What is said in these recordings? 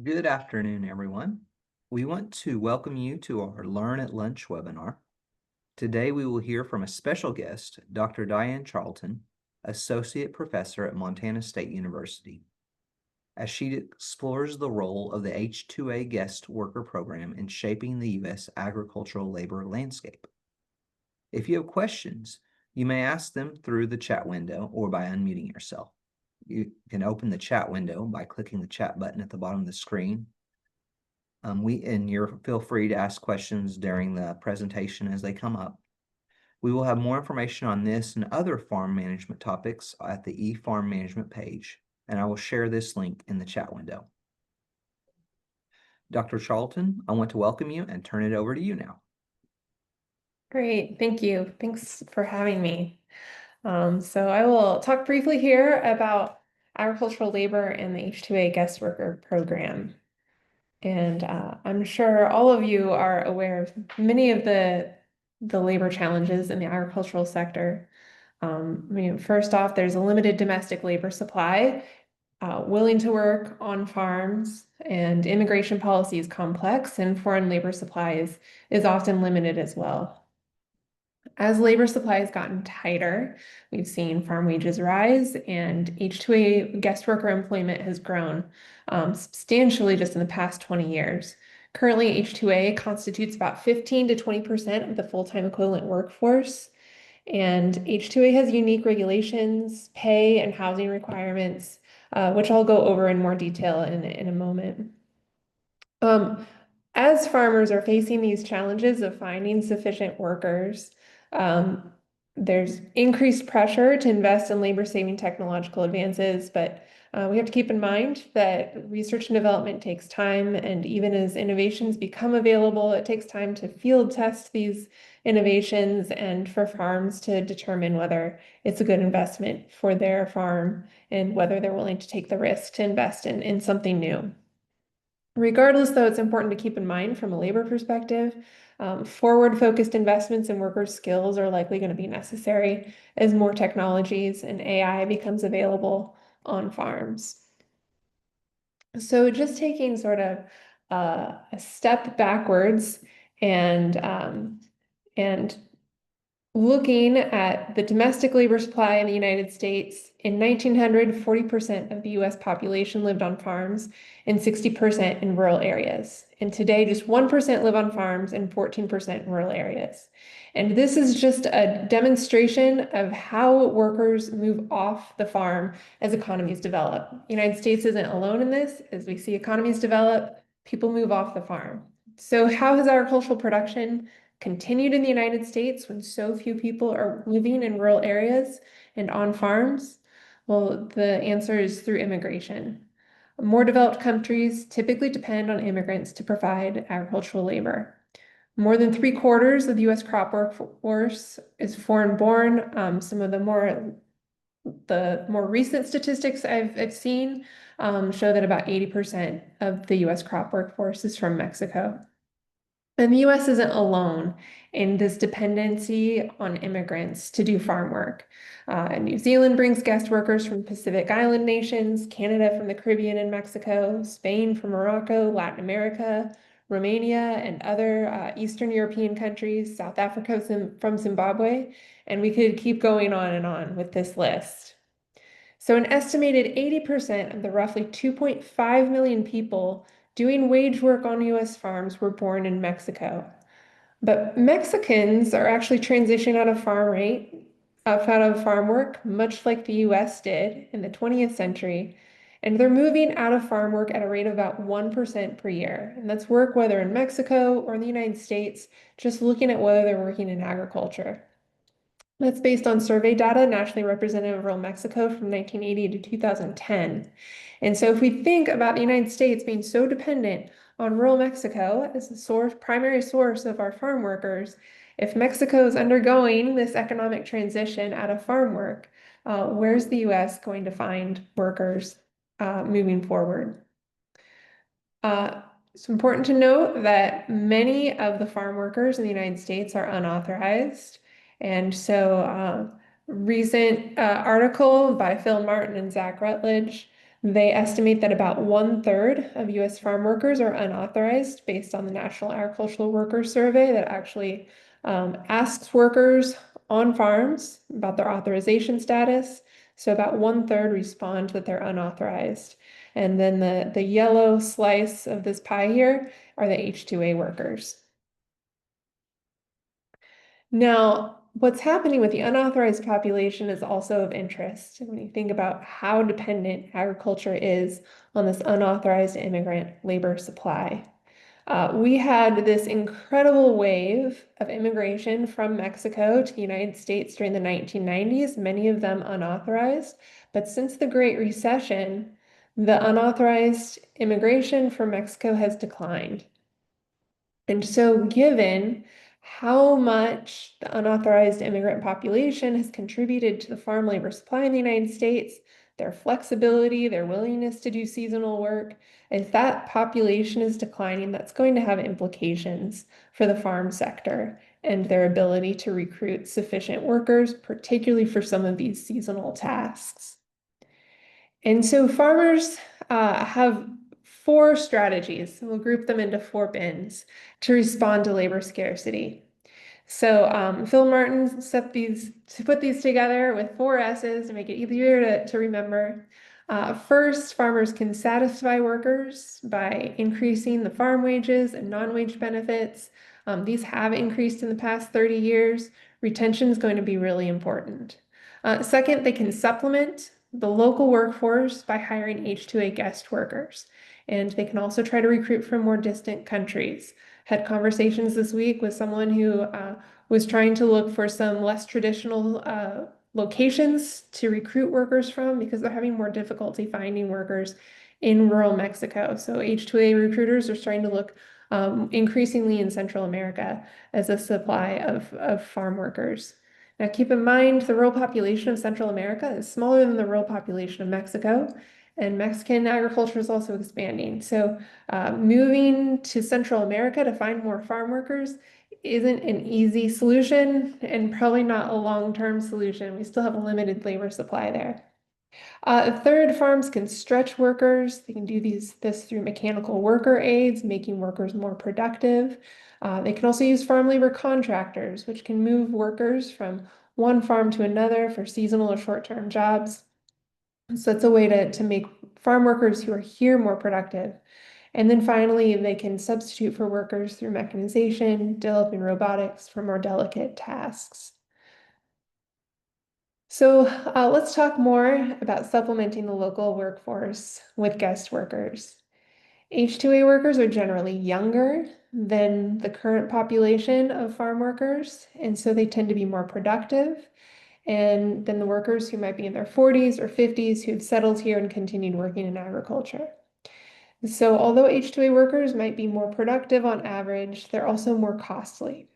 Good afternoon, everyone. We want to welcome you to our Learn at Lunch webinar. Today, we will hear from a special guest, Dr. Diane Charlton, Associate Professor at Montana State University, as she explores the role of the H2A guest worker program in shaping the U.S. agricultural labor landscape. If you have questions, you may ask them through the chat window or by unmuting yourself. You can open the chat window by clicking the chat button at the bottom of the screen. You're feel free to ask questions during the presentation as they come up. We will have more information on this and other farm management topics at the eFarm Management page, and I will share this link in the chat window. Dr. Charlton, I want to welcome you and turn it over to you now. Great, thank you. Thanks for having me. So I will talk briefly here about agricultural labor and the H2A guest worker program. And I'm sure all of you are aware of many of the labor challenges in the agricultural sector. First off, there's a limited domestic labor supply, willing to work on farms, and immigration policy is complex, and foreign labor supply is often limited as well. As labor supply has gotten tighter, we've seen farm wages rise, and H2A guest worker employment has grown substantially just in the past 20 years. Currently, H2A constitutes about 15 to 20% of the full-time equivalent workforce, and H2A has unique regulations, pay, and housing requirements, which I'll go over in more detail in a moment. As farmers are facing these challenges of finding sufficient workers, um, there's increased pressure to invest in labor-saving technological advances, but we have to keep in mind that research and development takes time, and even as innovations become available, it takes time to field test these innovations and for farms to determine whether it's a good investment for their farm and whether they're willing to take the risk to invest in something new. Regardless, though, it's important to keep in mind from a labor perspective, forward-focused investments in workers' skills are likely going to be necessary as more technologies and AI becomes available on farms. So just taking sort of a step backwards and and looking at the domestic labor supply in the United States, in 1900, 40% of the US population lived on farms and 60% in rural areas. And today, just 1% live on farms and 14% in rural areas. And this is just a demonstration of how workers move off the farm as economies develop. The United States isn't alone in this. As we see economies develop, people move off the farm. So how has agricultural production continued in the United States when so few people are living in rural areas and on farms? Well, the answer is through immigration. More developed countries typically depend on immigrants to provide agricultural labor. More than 3/4 of the US crop workforce is foreign born. Some of the more recent statistics I've seen show that about 80% of the US crop workforce is from Mexico. And the US isn't alone in this dependency on immigrants to do farm work. New Zealand brings guest workers from Pacific Island nations, Canada from the Caribbean and Mexico, Spain from Morocco, Latin America, Romania, and other Eastern European countries, South Africa from Zimbabwe, and we could keep going on and on with this list. So an estimated 80% of the roughly 2.5 million people doing wage work on US farms were born in Mexico. But Mexicans are actually transitioning out of farm work, much like the US did in the 20th century. And they're moving out of farm work at a rate of about 1% per year. And that's work whether in Mexico or in the United States, just looking at whether they're working in agriculture. That's based on survey data nationally representative of rural Mexico from 1980 to 2010. And so if we think about the United States being so dependent on rural Mexico as the primary source of our farm workers, if Mexico is undergoing this economic transition out of farm work, where's the US going to find workers moving forward? It's important to note that many of the farm workers in the United States are unauthorized. And so recent article by Phil Martin and Zach Rutledge They estimate that about 1/3 of US farm workers are unauthorized based on the National Agricultural Workers Survey that actually asks workers on farms about their authorization status. So about 1/3 respond that they're unauthorized. And then the yellow slice of this pie here are the H2A workers. Now, what's happening with the unauthorized population is also of interest. When you think about how dependent agriculture is on this unauthorized immigrant labor supply. We had this incredible wave of immigration from Mexico to the United States during the 1990s, many of them unauthorized. But since the Great Recession, the unauthorized immigration from Mexico has declined. And so, given how much the unauthorized immigrant population has contributed to the farm labor supply in the United States, their flexibility, their willingness to do seasonal work, if that population is declining, that's going to have implications for the farm sector and their ability to recruit sufficient workers, particularly for some of these seasonal tasks. And so farmers have four strategies, and we'll group them into four bins to respond to labor scarcity. So Phil Martin set these to put these together with four S's to make it easier to remember. First, farmers can satisfy workers by increasing the farm wages and non-wage benefits. These have increased in the past 30 years. Retention is going to be really important. Second, they can supplement the local workforce by hiring H2A guest workers. And they can also try to recruit from more distant countries. Had conversations this week with someone who was trying to look for some less traditional locations to recruit workers from because they're having more difficulty finding workers in rural Mexico. So H2A recruiters are starting to look increasingly in Central America as a supply of farm workers. Now, keep in mind the rural population of Central America is smaller than the rural population of Mexico, and Mexican agriculture is also expanding. So, moving to Central America to find more farm workers isn't an easy solution and probably not a long-term solution. We still have a limited labor supply there. Third, farms can stretch workers. They can do this through mechanical worker aids, making workers more productive. They can also use farm labor contractors, which can move workers from one farm to another for seasonal or short-term jobs. So that's a way to make farm workers who are here more productive. And then finally, they can substitute for workers through mechanization, developing robotics for more delicate tasks. So let's talk more about supplementing the local workforce with guest workers. H2A workers are generally younger than the current population of farm workers, and so they tend to be more productive and than the workers who might be in their 40s or 50s who've settled here and continued working in agriculture. So although H2A workers might be more productive on average, they're also more costly.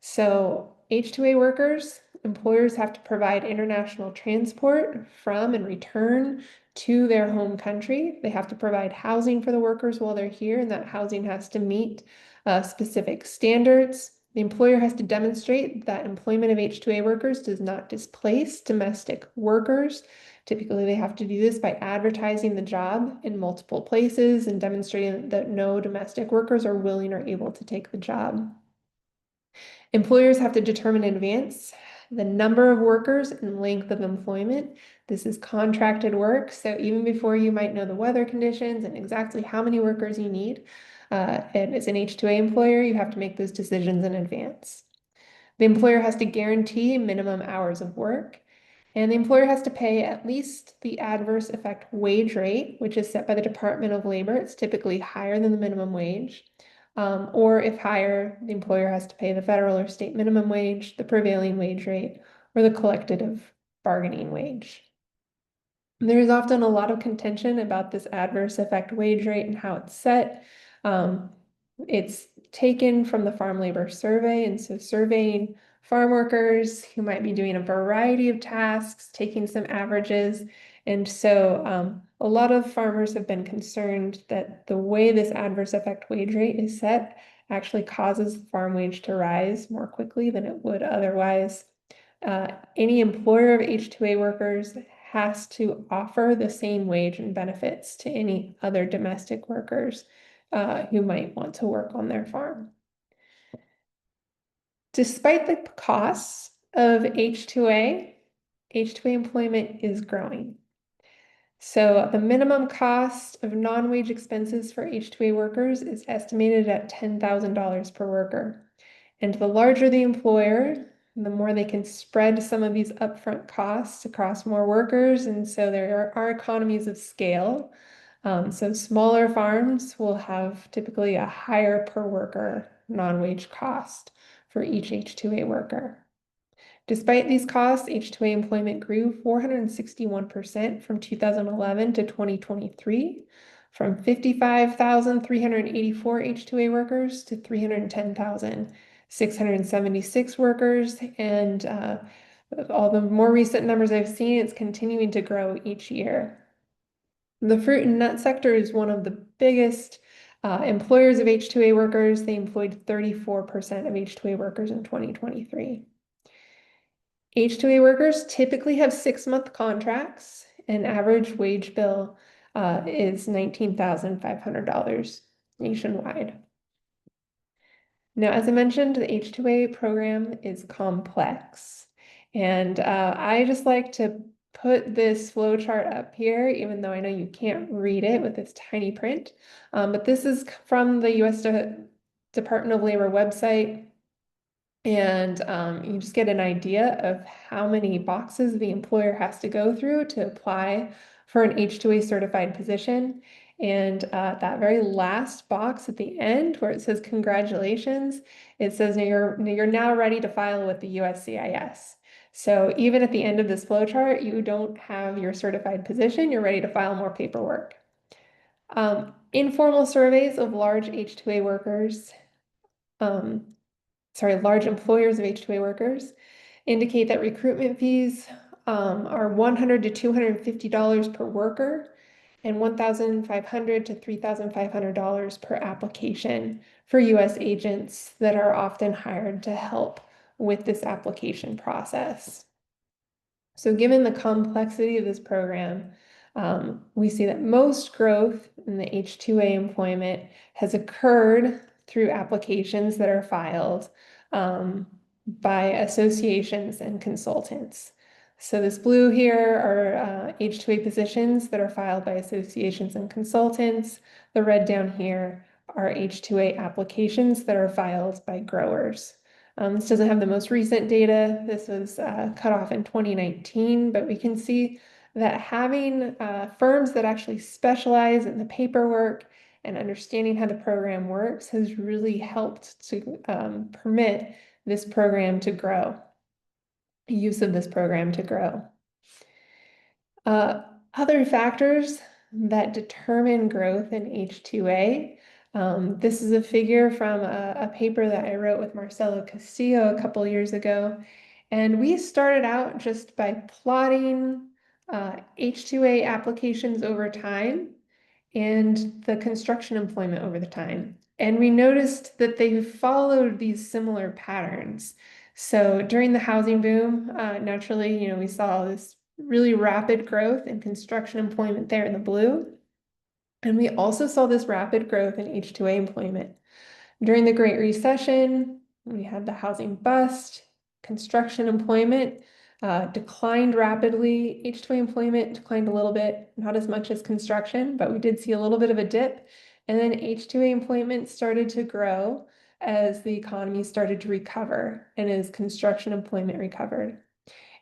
So H2A workers, employers have to provide international transport from and return to their home country. They have to provide housing for the workers while they're here, and that housing has to meet specific standards. The employer has to demonstrate that employment of H2A workers does not displace domestic workers. Typically, they have to do this by advertising the job in multiple places and demonstrating that no domestic workers are willing or able to take the job. Employers have to determine in advance the number of workers and length of employment. This is contracted work, so even before you might know the weather conditions and exactly how many workers you need, and as an H2A employer, you have to make those decisions in advance. The employer has to guarantee minimum hours of work, and the employer has to pay at least the adverse effect wage rate, which is set by the Department of Labor. It's typically higher than the minimum wage. Or if higher, the employer has to pay the federal or state minimum wage, the prevailing wage rate, or the collective bargaining wage. There is often a lot of contention about this adverse effect wage rate and how it's set. It's taken from the Farm Labor Survey, and so surveying farm workers who might be doing a variety of tasks, taking some averages. And so a lot of farmers have been concerned that the way this adverse effect wage rate is set actually causes the farm wage to rise more quickly than it would otherwise. Any employer of H2A workers has to offer the same wage and benefits to any other domestic workers who might want to work on their farm. Despite the costs of H2A, H2A employment is growing. So the minimum cost of non-wage expenses for H2A workers is estimated at $10,000 per worker. And the larger the employer, the more they can spread some of these upfront costs across more workers. And so there are economies of scale. So smaller farms will have typically a higher per worker non-wage cost for each H2A worker. Despite these costs, H2A employment grew 461% from 2011 to 2023, from 55,384 H2A workers to 310,676 workers. And all the more recent numbers I've seen, it's continuing to grow each year. The fruit and nut sector is one of the biggest employers of H2A workers. They employed 34% of H2A workers in 2023. H2A workers typically have 6-month contracts. An average wage bill is $19,500 nationwide. Now, as I mentioned, the H2A program is complex. And I just like to put this flow chart up here, even though I know you can't read it with this tiny print. But this is from the U.S. Department of Labor website. And you just get an idea of how many boxes the employer has to go through to apply for an H2A certified position. And that very last box at the end where it says congratulations, it says you're now ready to file with the USCIS. So even at the end of this flow chart, you don't have your certified position, you're ready to file more paperwork. Informal surveys of large H2A workers large employers of H2A workers indicate that recruitment fees are $100 to $250 per worker and $1,500 to $3,500 per application for U.S. agents that are often hired to help with this application process. So given the complexity of this program, we see that most growth in the H2A employment has occurred through applications that are filed by associations and consultants. So this blue here are H2A positions that are filed by associations and consultants. The red down here are H2A applications that are filed by growers. This doesn't have the most recent data. This was cut off in 2019, but we can see that having firms that actually specialize in the paperwork and understanding how the program works has really helped to permit this program to grow, use of this program to grow. Other factors that determine growth in H2A. This is a figure from a paper that I wrote with Marcelo Castillo a couple years ago. And we started out just by plotting H2A applications over time and the construction employment over the time. And we noticed that they followed these similar patterns. So during the housing boom, naturally, we saw this really rapid growth in construction employment there in the blue. And we also saw this rapid growth in H2A employment. During the Great Recession, we had the housing bust, construction employment declined rapidly. H2A employment declined a little bit, not as much as construction, but we did see a little bit of a dip. And then H2A employment started to grow as the economy started to recover and as construction employment recovered.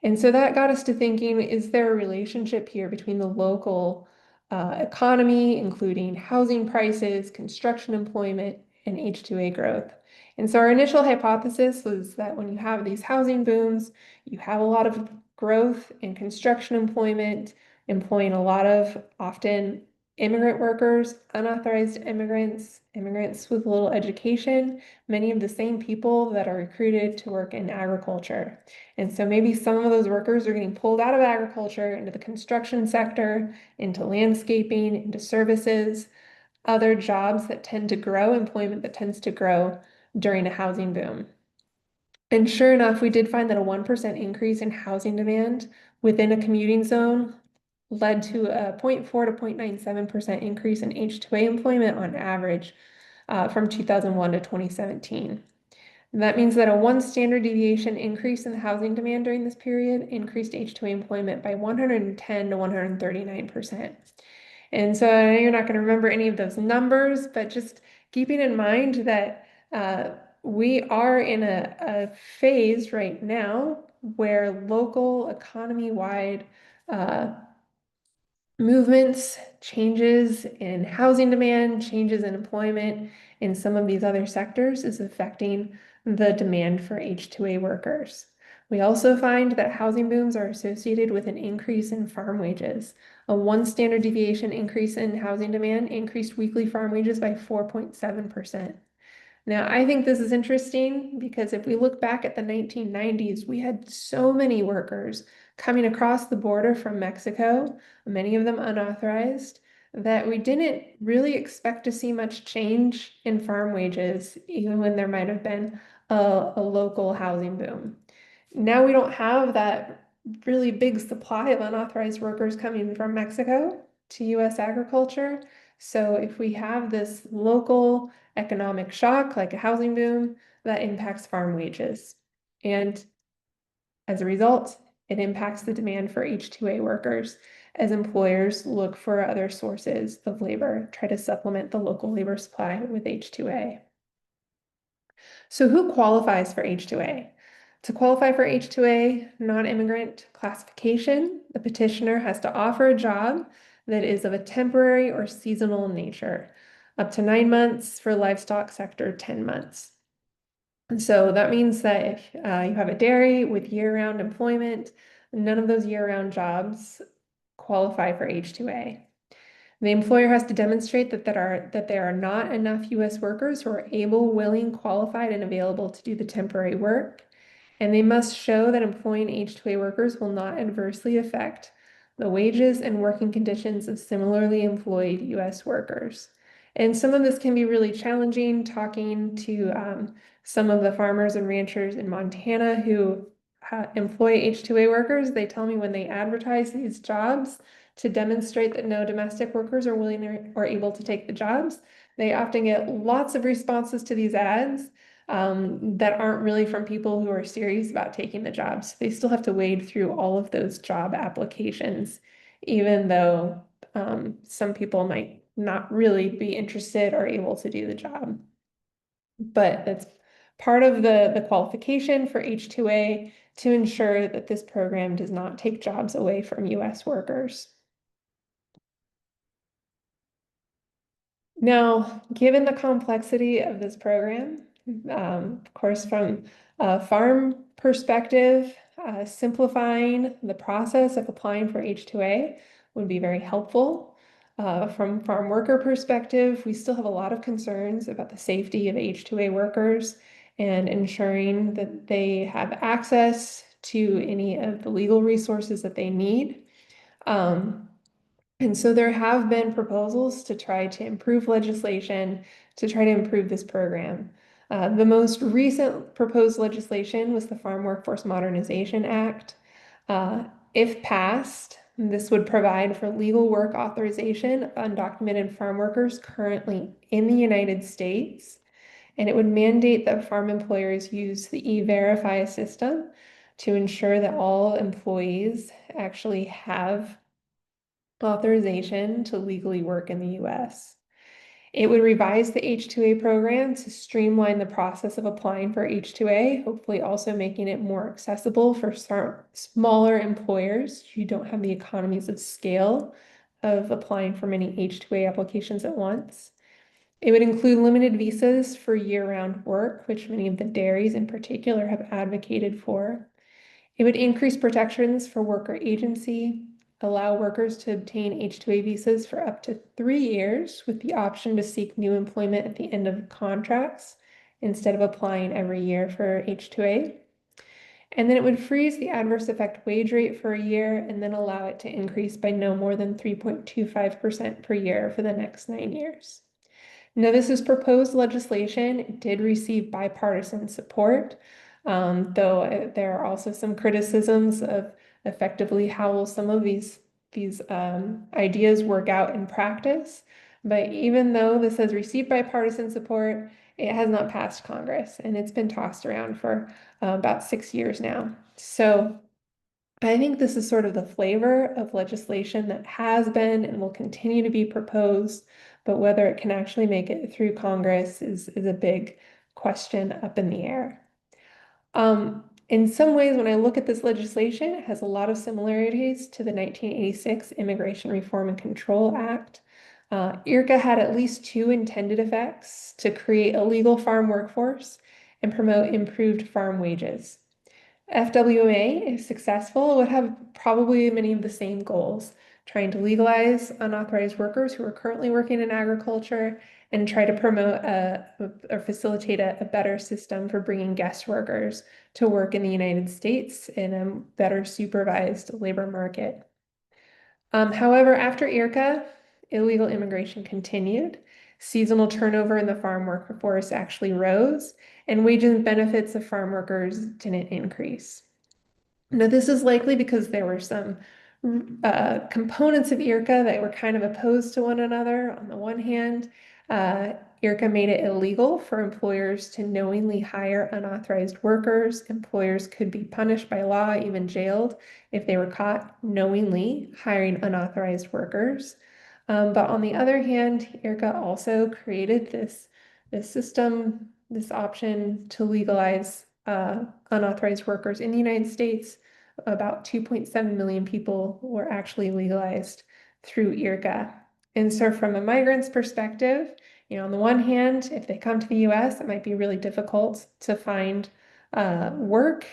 And so that got us to thinking, is there a relationship here between the local economy, including housing prices, construction employment, and H2A growth? And so our initial hypothesis was that when you have these housing booms, you have a lot of growth in construction employment, employing a lot of often immigrant workers, unauthorized immigrants, immigrants with little education, many of the same people that are recruited to work in agriculture. And so maybe some of those workers are getting pulled out of agriculture into the construction sector, into landscaping, into services, other jobs that tend to grow, employment that tends to grow during a housing boom. And sure enough, we did find that a 1% increase in housing demand within a commuting zone led to a 0.4 to 0.97% increase in H2A employment on average from 2001 to 2017. That means that a one standard deviation increase in the housing demand during this period increased H2A employment by 110 to 139%. And so I know you're not going to remember any of those numbers, but just keeping in mind that we are in a phase right now where local economy-wide movements, changes in housing demand, changes in employment in some of these other sectors is affecting the demand for H2A workers. We also find that housing booms are associated with an increase in farm wages. A one standard deviation increase in housing demand increased weekly farm wages by 4.7%. Now, I think this is interesting because if we look back at the 1990s, we had so many workers coming across the border from Mexico, many of them unauthorized, that we didn't really expect to see much change in farm wages, even when there might have been a local housing boom. Now we don't have that really big supply of unauthorized workers coming from Mexico to US agriculture. So if we have this local economic shock, like a housing boom, that impacts farm wages. And as a result, it impacts the demand for H2A workers as employers look for other sources of labor, try to supplement the local labor supply with H2A. So who qualifies for H2A? To qualify for H2A non-immigrant classification, the petitioner has to offer a job that is of a temporary or seasonal nature, up to 9 months for livestock sector, 10 months. And so that means that if you have a dairy with year-round employment, none of those year-round jobs qualify for H2A. The employer has to demonstrate that there are not enough U.S. workers who are able, willing, qualified, and available to do the temporary work. And they must show that employing H2A workers will not adversely affect the wages and working conditions of similarly employed U.S. workers. And some of this can be really challenging, talking to some of the farmers and ranchers in Montana who employ H2A workers. They tell me when they advertise these jobs to demonstrate that no domestic workers are willing or able to take the jobs, they often get lots of responses to these ads that aren't really from people who are serious about taking the jobs. They still have to wade through all of those job applications, even though some people might not really be interested or able to do the job. But that's part of the qualification for H2A to ensure that this program does not take jobs away from US workers. Now, given the complexity of this program, of course, from a farm perspective, simplifying the process of applying for H2A would be very helpful. From farm worker perspective, we still have a lot of concerns about the safety of H2A workers and ensuring that they have access to any of the legal resources that they need. And so there have been proposals to try to improve legislation to try to improve this program. The most recent proposed legislation was the Farm Workforce Modernization Act. If passed, this would provide for legal work authorization of undocumented farm workers currently in the United States, and it would mandate that farm employers use the E-Verify system to ensure that all employees actually have authorization to legally work in the US. It would revise the H2A program to streamline the process of applying for H2A, hopefully also making it more accessible for smaller employers who don't have the economies of scale of applying for many H2A applications at once. It would include limited visas for year-round work, which many of the dairies in particular have advocated for. It would increase protections for worker agency, allow workers to obtain H2A visas for up to 3 years with the option to seek new employment at the end of contracts instead of applying every year for H2A. And then it would freeze the adverse effect wage rate for a year and then allow it to increase by no more than 3.25% per year for the next 9 years. Now, this is proposed legislation. It did receive bipartisan support, though there are also some criticisms of effectively how will some of these these ideas work out in practice. But even though this has received bipartisan support, it has not passed Congress, and it's been tossed around for about 6 years now. So I think this is sort of the flavor of legislation that has been and will continue to be proposed, but whether it can actually make it through Congress is a big question up in the air. In some ways, when I look at this legislation, it has a lot of similarities to the 1986 Immigration Reform and Control Act. IRCA had at least two intended effects: to create a legal farm workforce and promote improved farm wages. FWA, if successful, would have probably many of the same goals, trying to legalize unauthorized workers who are currently working in agriculture and try to promote or facilitate a better system for bringing guest workers to work in the United States in a better supervised labor market. However, after IRCA, illegal immigration continued. Seasonal turnover in the farm workforce actually rose, and wages and benefits of farm workers didn't increase. Now, this is likely because there were some components of IRCA that were kind of opposed to one another. On the one hand, IRCA made it illegal for employers to knowingly hire unauthorized workers. Employers could be punished by law, even jailed, if they were caught knowingly hiring unauthorized workers. But on the other hand, IRCA also created this system, this option to legalize unauthorized workers in the United States. About 2.7 million people were actually legalized through IRCA. And so from a migrant's perspective, on the one hand, if they come to the US, it might be really difficult to find work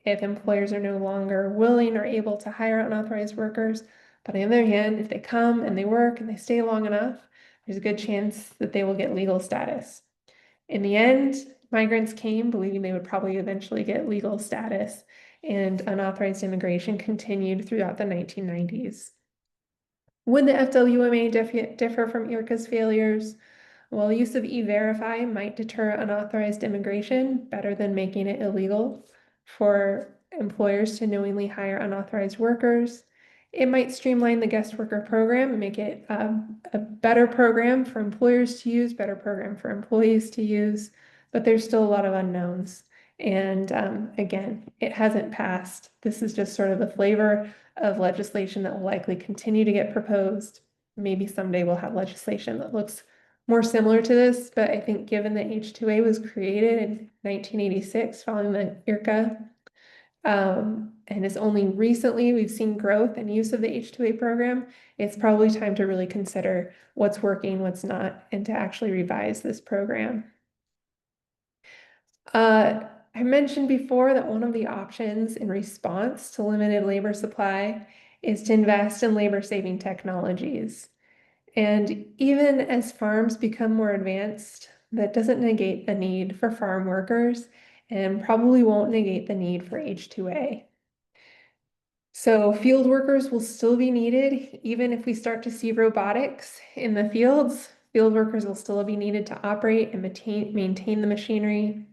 if employers are no longer willing or able to hire unauthorized workers. But on the other hand, if they come and they work and they stay long enough, there's a good chance that they will get legal status. In the end, migrants came believing they would probably eventually get legal status, and unauthorized immigration continued throughout the 1990s. Would the FWMA differ from IRCA's failures? Well, use of E-Verify might deter unauthorized immigration better than making it illegal for employers to knowingly hire unauthorized workers. It might streamline the guest worker program and make it a better program for employers to use, better program for employees to use, but there's still a lot of unknowns. And again, it hasn't passed. This is just sort of the flavor of legislation that will likely continue to get proposed. Maybe someday we'll have legislation that looks more similar to this, but I think given that H2A was created in 1986 following the IRCA, and it's only recently we've seen growth and use of the H2A program, it's probably time to really consider what's working, what's not, and to actually revise this program. I mentioned before that one of the options in response to limited labor supply is to invest in labor-saving technologies. And even as farms become more advanced, that doesn't negate the need for farm workers and probably won't negate the need for H2A. So field workers will still be needed, even if we start to see robotics in the fields. Field workers will still be needed to operate and maintain the machinery.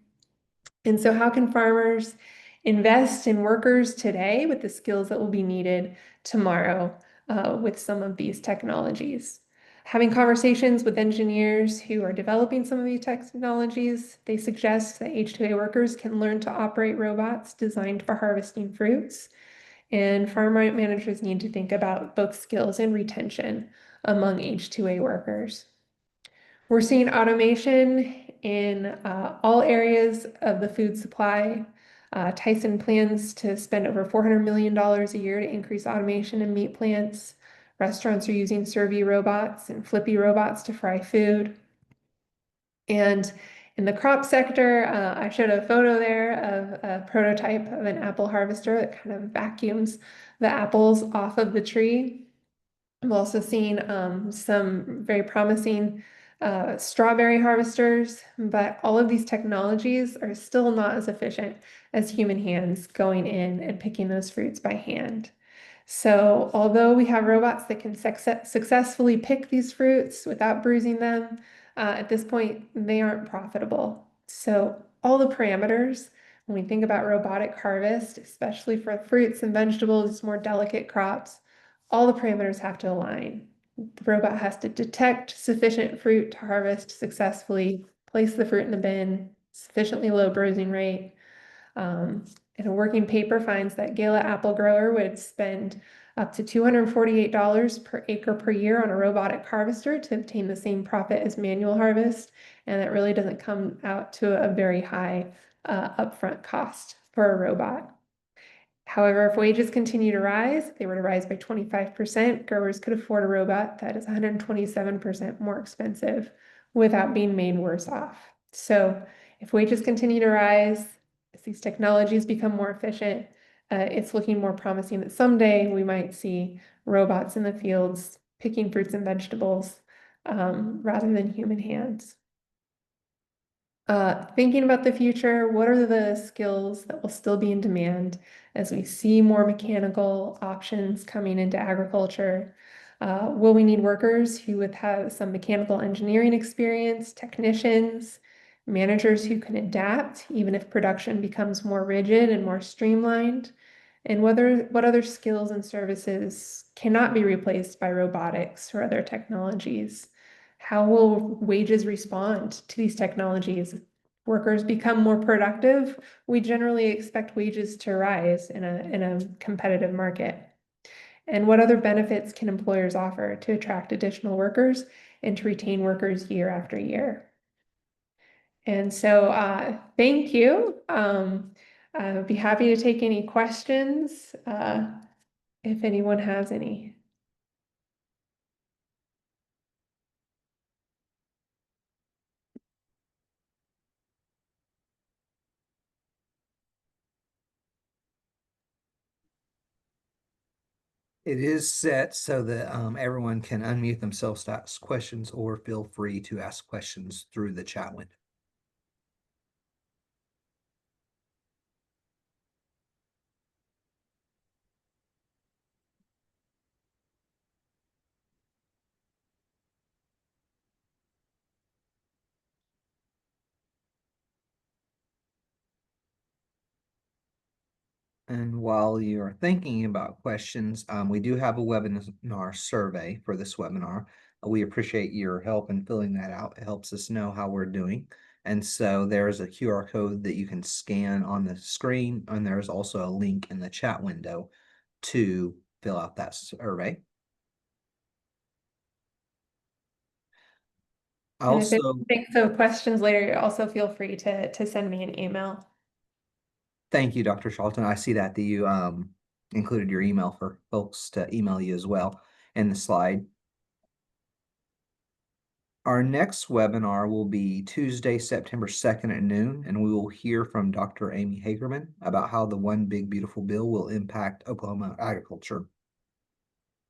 And so how can farmers invest in workers today with the skills that will be needed tomorrow with some of these technologies? Having conversations with engineers who are developing some of these technologies, they suggest that H2A workers can learn to operate robots designed for harvesting fruits. And farm managers need to think about both skills and retention among H2A workers. We're seeing automation in all areas of the food supply. Tyson plans to spend over $400 million a year to increase automation in meat plants. Restaurants are using servi robots and flippy robots to fry food. And in the crop sector, I showed a photo there of a prototype of an apple harvester that kind of vacuums the apples off of the tree. I've also seen some very promising strawberry harvesters, but all of these technologies are still not as efficient as human hands going in and picking those fruits by hand. So although we have robots that can successfully pick these fruits without bruising them, at this point, they aren't profitable. So all the parameters, when we think about robotic harvest, especially for fruits and vegetables, more delicate crops, all the parameters have to align. The robot has to detect sufficient fruit to harvest successfully, place the fruit in the bin, sufficiently low bruising rate. And a working paper finds that Gala apple grower would spend up to $248 per acre per year on a robotic harvester to obtain the same profit as manual harvest. And that really doesn't come out to a very high upfront cost for a robot. However, if wages continue to rise, if they were to rise by 25%, growers could afford a robot that is 127% more expensive without being made worse off. So if wages continue to rise, as these technologies become more efficient, it's looking more promising that someday we might see robots in the fields picking fruits and vegetables rather than human hands. Thinking about the future, what are the skills that will still be in demand as we see more mechanical options coming into agriculture? Will we need workers who would have some mechanical engineering experience, technicians, managers who can adapt even if production becomes more rigid and more streamlined? And what other skills and services cannot be replaced by robotics or other technologies? How will wages respond to these technologies? Workers become more productive, we generally expect wages to rise in a competitive market. And what other benefits can employers offer to attract additional workers and to retain workers year after year? And so thank you. I would be happy to take any questions if anyone has any. It is set so that everyone can unmute themselves to ask questions or feel free to ask questions through the chat window. And while you're thinking about questions, we do have a webinar survey for this webinar. We appreciate your help in filling that out. It helps us know how we're doing. And so there's a QR code that you can scan on the screen, and there's also a link in the chat window to fill out that survey. And if Also, anyone thinks of questions later, also feel free to send me an email. thank you, Dr. Charlton. I see that you included your email for folks to email you as well in the slide. Our next webinar will be Tuesday, September 2nd at noon, and we will hear from Dr. Amy Hagerman about how the One Big Beautiful Bill will impact Oklahoma agriculture.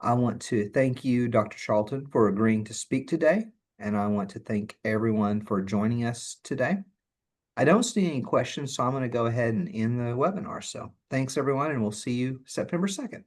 I want to thank you, Dr. Charlton, for agreeing to speak today, and I want to thank everyone for joining us today. I don't see any questions, so I'm going to go ahead and end the webinar. So thanks, everyone, and we'll see you September 2nd.